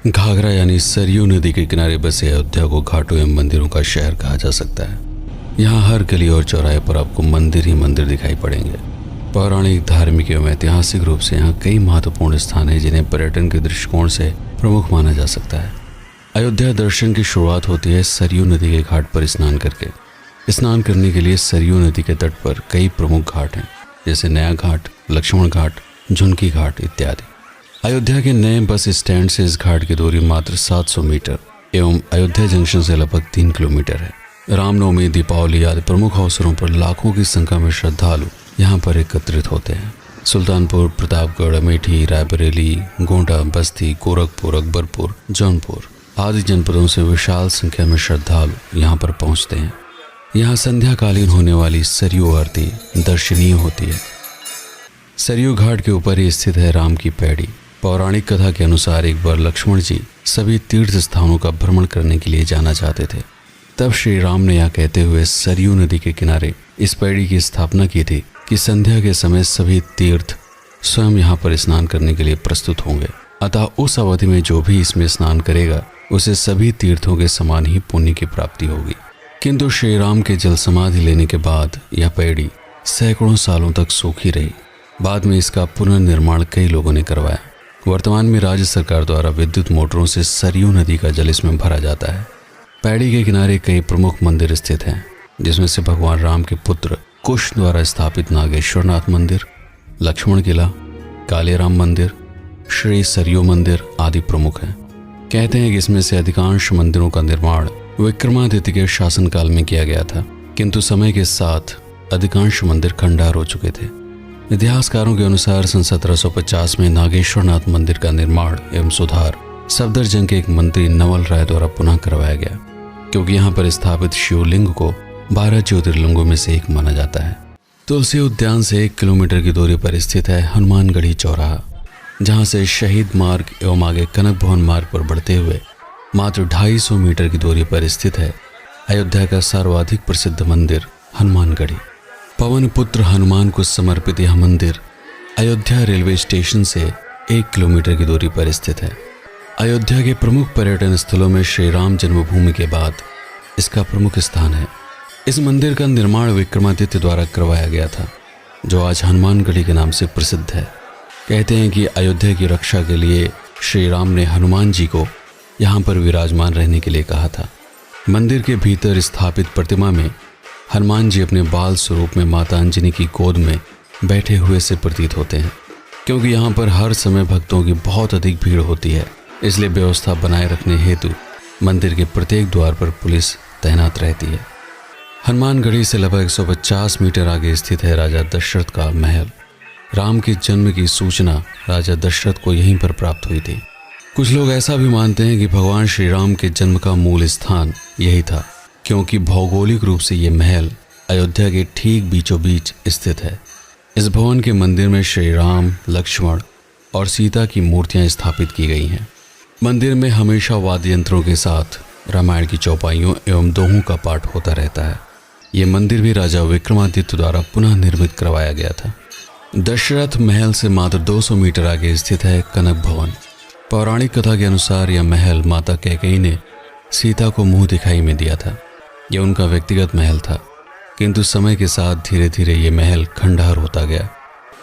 घाघरा यानी सरयू नदी के किनारे बसे अयोध्या को घाटों एवं मंदिरों का शहर कहा जा सकता है। यहाँ हर गली और चौराहे पर आपको मंदिर ही मंदिर दिखाई पड़ेंगे। पौराणिक, धार्मिक एवं ऐतिहासिक रूप से यहाँ कई महत्वपूर्ण स्थान हैं जिन्हें पर्यटन के दृष्टिकोण से प्रमुख माना जा सकता है। अयोध्या दर्शन की शुरुआत होती है सरयू नदी के घाट पर स्नान करके। स्नान करने के लिए सरयू नदी के तट पर कई प्रमुख घाट हैं, जैसे नया घाट, लक्ष्मण घाट, झुनकी घाट इत्यादि। अयोध्या के नए बस स्टैंड से इस घाट की दूरी मात्र 700 मीटर एवं अयोध्या जंक्शन से लगभग 3 किलोमीटर है। रामनवमी, दीपावली आदि प्रमुख अवसरों पर लाखों की संख्या में श्रद्धालु यहाँ पर एकत्रित होते हैं। सुल्तानपुर, प्रतापगढ़, अमेठी, रायबरेली, गोंडा, बस्ती, गोरखपुर, अकबरपुर, जौनपुर आदि जनपदों से विशाल संख्या में श्रद्धालु यहाँ पर पहुँचते हैं। यहाँ संध्याकालीन होने वाली सरयू आरती दर्शनीय होती है। सरयू घाट के ऊपर ही स्थित है राम की पैड़ी। पौराणिक कथा के अनुसार एक बार लक्ष्मण जी सभी तीर्थ स्थानों का भ्रमण करने के लिए जाना चाहते थे। तब श्री राम ने यह कहते हुए सरयू नदी के किनारे इस पैड़ी की स्थापना की थी कि संध्या के समय सभी तीर्थ स्वयं यहाँ पर स्नान करने के लिए प्रस्तुत होंगे। अतः उस अवधि में जो भी इसमें स्नान करेगा उसे सभी तीर्थों के समान ही पुण्य की प्राप्ति होगी। किंतु श्री राम के जल समाधि लेने के बाद यह पैड़ी सैकड़ों सालों तक सूखी रही। बाद में इसका पुनर्निर्माण कई लोगों ने करवाया। वर्तमान में राज्य सरकार द्वारा विद्युत मोटरों से सरयू नदी का जल इसमें भरा जाता है। पैड़ी के किनारे कई प्रमुख मंदिर स्थित हैं, जिसमें से भगवान राम के पुत्र कुश द्वारा स्थापित नागेश्वरनाथ मंदिर, लक्ष्मण किला, काले राम मंदिर, श्री सरयू मंदिर आदि प्रमुख हैं। कहते हैं कि इसमें से अधिकांश मंदिरों का निर्माण विक्रमादित्य के शासनकाल में किया गया था, किंतु समय के साथ अधिकांश मंदिर खंडहर हो चुके थे। इतिहासकारों के अनुसार सन 1750 में नागेश्वरनाथ मंदिर का निर्माण एवं सुधार सफदरजंग के एक मंत्री नवल राय द्वारा पुनः करवाया गया, क्योंकि यहाँ पर स्थापित शिवलिंग को 12 ज्योतिर्लिंगों में से एक माना जाता है। तुलसी उद्यान से 1 किलोमीटर की दूरी पर स्थित है हनुमानगढ़ी चौराहा, जहाँ से शहीद मार्ग एवं आगे कनक भवन मार्ग पर बढ़ते हुए मात्र 250 मीटर की दूरी पर स्थित है अयोध्या का सर्वाधिक प्रसिद्ध मंदिर हनुमानगढ़ी। पवन पुत्र हनुमान को समर्पित यह मंदिर अयोध्या रेलवे स्टेशन से 1 किलोमीटर की दूरी पर स्थित है। अयोध्या के प्रमुख पर्यटन स्थलों में श्री राम जन्मभूमि के बाद इसका प्रमुख स्थान है। इस मंदिर का निर्माण विक्रमादित्य द्वारा करवाया गया था, जो आज हनुमानगढ़ी के नाम से प्रसिद्ध है। कहते हैं कि अयोध्या की रक्षा के लिए श्री राम ने हनुमान जी को यहाँ पर विराजमान रहने के लिए कहा था। मंदिर के भीतर स्थापित प्रतिमा में हनुमान जी अपने बाल स्वरूप में माता अंजनी की गोद में बैठे हुए से प्रतीत होते हैं। क्योंकि यहाँ पर हर समय भक्तों की बहुत अधिक भीड़ होती है, इसलिए व्यवस्था बनाए रखने हेतु मंदिर के प्रत्येक द्वार पर पुलिस तैनात रहती है। हनुमानगढ़ी से लगभग 150 मीटर आगे स्थित है राजा दशरथ का महल। राम के जन्म की सूचना राजा दशरथ को यहीं पर प्राप्त हुई थी। कुछ लोग ऐसा भी मानते हैं कि भगवान श्री राम के जन्म का मूल स्थान यही था, क्योंकि भौगोलिक रूप से ये महल अयोध्या के ठीक बीचों बीच स्थित है। इस भवन के मंदिर में श्री राम, लक्ष्मण और सीता की मूर्तियां स्थापित की गई हैं। मंदिर में हमेशा वाद्य यंत्रों के साथ रामायण की चौपाइयों एवं दोहों का पाठ होता रहता है। ये मंदिर भी राजा विक्रमादित्य द्वारा पुनः निर्मित करवाया गया था। दशरथ महल से मात्र 200 मीटर आगे स्थित है कनक भवन। पौराणिक कथा के अनुसार यह महल माता कैकेयी ने सीता को मुंह दिखाई में दिया था। यह उनका व्यक्तिगत महल था, किंतु समय के साथ धीरे धीरे ये महल खंडहर होता गया।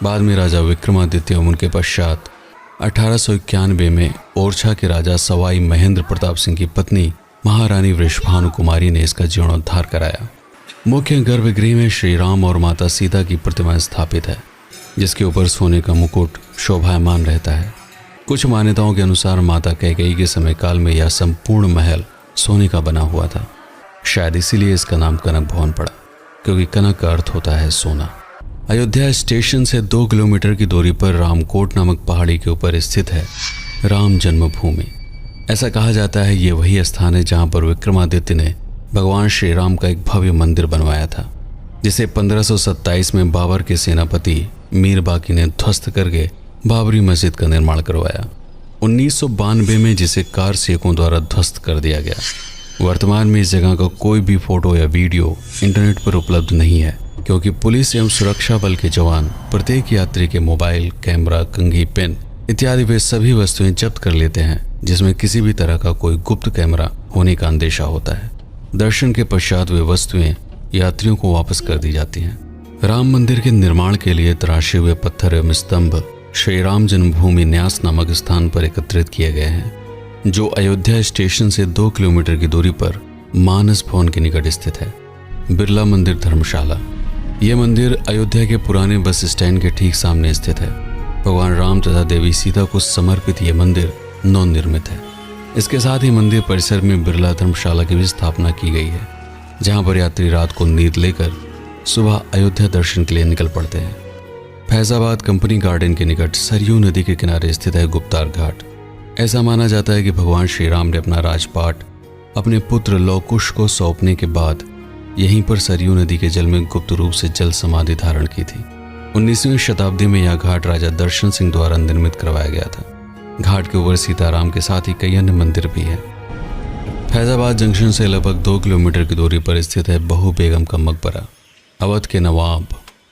बाद में राजा विक्रमादित्य एवं उनके पश्चात 1891 में ओरछा के राजा सवाई महेंद्र प्रताप सिंह की पत्नी महारानी वृषभानु कुमारी ने इसका जीर्णोद्धार कराया। मुख्य गर्भगृह में श्री राम और माता सीता की प्रतिमा स्थापित है, जिसके ऊपर सोने का मुकुट शोभायमान रहता है। कुछ मान्यताओं के अनुसार माता कैकेयी के समय काल में यह संपूर्ण महल सोने का बना हुआ था। शायद इसीलिए इसका नाम कनक भवन पड़ा, क्योंकि कनक का अर्थ होता है सोना। अयोध्या स्टेशन से 2 किलोमीटर की दूरी पर रामकोट नामक पहाड़ी के ऊपर स्थित है राम जन्मभूमि। ऐसा कहा जाता है ये वही स्थान है जहाँ पर विक्रमादित्य ने भगवान श्री राम का एक भव्य मंदिर बनवाया था, जिसे 1527 में बाबर के सेनापति मीर बाकी ने ध्वस्त करके बाबरी मस्जिद का निर्माण करवाया। 1992 में जिसे कार सेवकों द्वारा ध्वस्त कर दिया गया। वर्तमान में इस जगह का कोई भी फोटो या वीडियो इंटरनेट पर उपलब्ध नहीं है, क्योंकि पुलिस एवं सुरक्षा बल के जवान प्रत्येक यात्री के मोबाइल, कैमरा, कंघी, पेन इत्यादि वे सभी वस्तुएं जब्त कर लेते हैं जिसमें किसी भी तरह का कोई गुप्त कैमरा होने का अंदेशा होता है। दर्शन के पश्चात वे वस्तुएं यात्रियों को वापस कर दी जाती हैं। राम मंदिर के निर्माण के लिए तराशे हुए पत्थर एवं स्तंभ श्री राम जन्मभूमि न्यास नामक स्थान पर एकत्रित किए गए हैं, जो अयोध्या स्टेशन से 2 किलोमीटर की दूरी पर मानस भवन के निकट स्थित है। बिरला मंदिर धर्मशाला। यह मंदिर अयोध्या के पुराने बस स्टैंड के ठीक सामने स्थित है। भगवान राम तथा देवी सीता को समर्पित यह मंदिर नवनिर्मित है। इसके साथ ही मंदिर परिसर में बिरला धर्मशाला की भी स्थापना की गई है, जहां पर यात्री रात को नींद लेकर सुबह अयोध्या दर्शन के लिए निकल पड़ते हैं। फैजाबाद कंपनी गार्डन के निकट सरयू नदी के किनारे स्थित है गुप्तार घाट। ऐसा माना जाता है कि भगवान श्री राम ने अपना राजपाट अपने पुत्र लव कुश को सौंपने के बाद यहीं पर सरयू नदी के जल में गुप्त रूप से जल समाधि धारण की थी। 19वीं शताब्दी में यह घाट राजा दर्शन सिंह द्वारा निर्मित करवाया गया था। घाट के ऊपर सीताराम के साथ ही कई अन्य मंदिर भी हैं। फैजाबाद जंक्शन से लगभग 2 किलोमीटर की दूरी पर स्थित है बहू बेगम का मकबरा। अवध के नवाब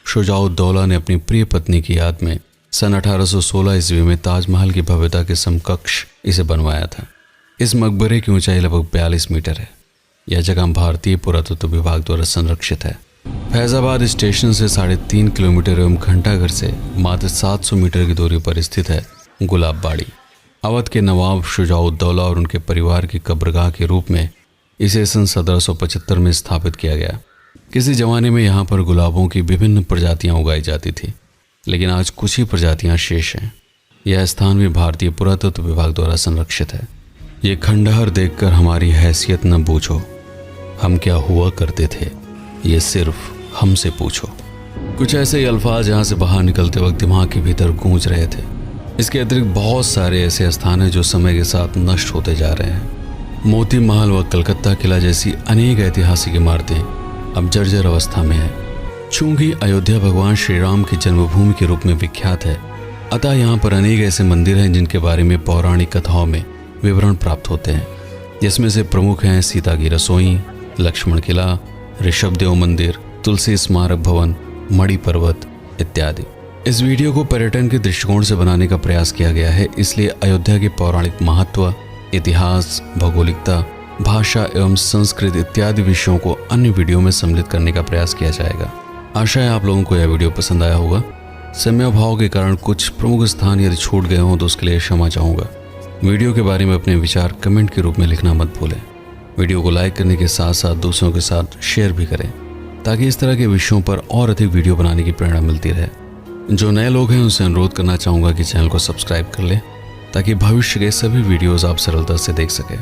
शुजाउद्दौला ने अपनी प्रिय पत्नी की याद में सन 1816 ईस्वी में ताजमहल की भव्यता के समकक्ष इसे बनवाया था। इस मकबरे की ऊंचाई लगभग 42 मीटर है। यह जगह भारतीय पुरातत्व विभाग द्वारा संरक्षित है। फैजाबाद स्टेशन से 3.5 किलोमीटर एवं घंटाघर से मात्र 700 मीटर की दूरी पर स्थित है गुलाब बाड़ी। अवध के नवाब शुजाउद्दौला और उनके परिवार की कब्रगाह के रूप में इसे सन 1775 में स्थापित किया गया। किसी जमाने में यहाँ पर गुलाबों की विभिन्न प्रजातियाँ उगाई जाती थी, लेकिन आज कुछ ही प्रजातियाँ शेष हैं। यह स्थान भी भारतीय पुरातत्व विभाग द्वारा संरक्षित है। ये खंडहर देखकर हमारी हैसियत न पूछो, हम क्या हुआ करते थे, ये सिर्फ हमसे पूछो। कुछ ऐसे ही अल्फाज यहाँ से बाहर निकलते वक्त दिमाग के भीतर गूंज रहे थे। इसके अतिरिक्त बहुत सारे ऐसे स्थान हैं जो समय के साथ नष्ट होते जा रहे हैं। मोती महल व कलकत्ता किला जैसी अनेक ऐतिहासिक इमारतें अब जर्जर अवस्था में है। चूंकि अयोध्या भगवान श्री राम की जन्मभूमि के रूप में विख्यात है, अतः यहाँ पर अनेक ऐसे मंदिर हैं जिनके बारे में पौराणिक कथाओं में विवरण प्राप्त होते हैं, जिसमें से प्रमुख हैं सीता की रसोई, लक्ष्मण किला, ऋषभदेव मंदिर, तुलसी स्मारक भवन, मणि पर्वत इत्यादि। इस वीडियो को पर्यटन के दृष्टिकोण से बनाने का प्रयास किया गया है, इसलिए अयोध्या के पौराणिक महत्व, इतिहास, भौगोलिकता, भाषा एवं संस्कृत इत्यादि विषयों को अन्य वीडियो में सम्मिलित करने का प्रयास किया जाएगा। आशा है आप लोगों को यह वीडियो पसंद आया होगा। समय अभाव के कारण कुछ प्रमुख स्थान यदि छूट गए हों तो उसके लिए क्षमा चाहूँगा। वीडियो के बारे में अपने विचार कमेंट के रूप में लिखना मत भूलें। वीडियो को लाइक करने के साथ साथ दूसरों के साथ शेयर भी करें, ताकि इस तरह के विषयों पर और अधिक वीडियो बनाने की प्रेरणा मिलती रहे। जो नए लोग हैं उनसे अनुरोध करना चाहूँगा कि चैनल को सब्सक्राइब कर लें, ताकि भविष्य के सभी वीडियोज़ आप सरलता से देख सकें।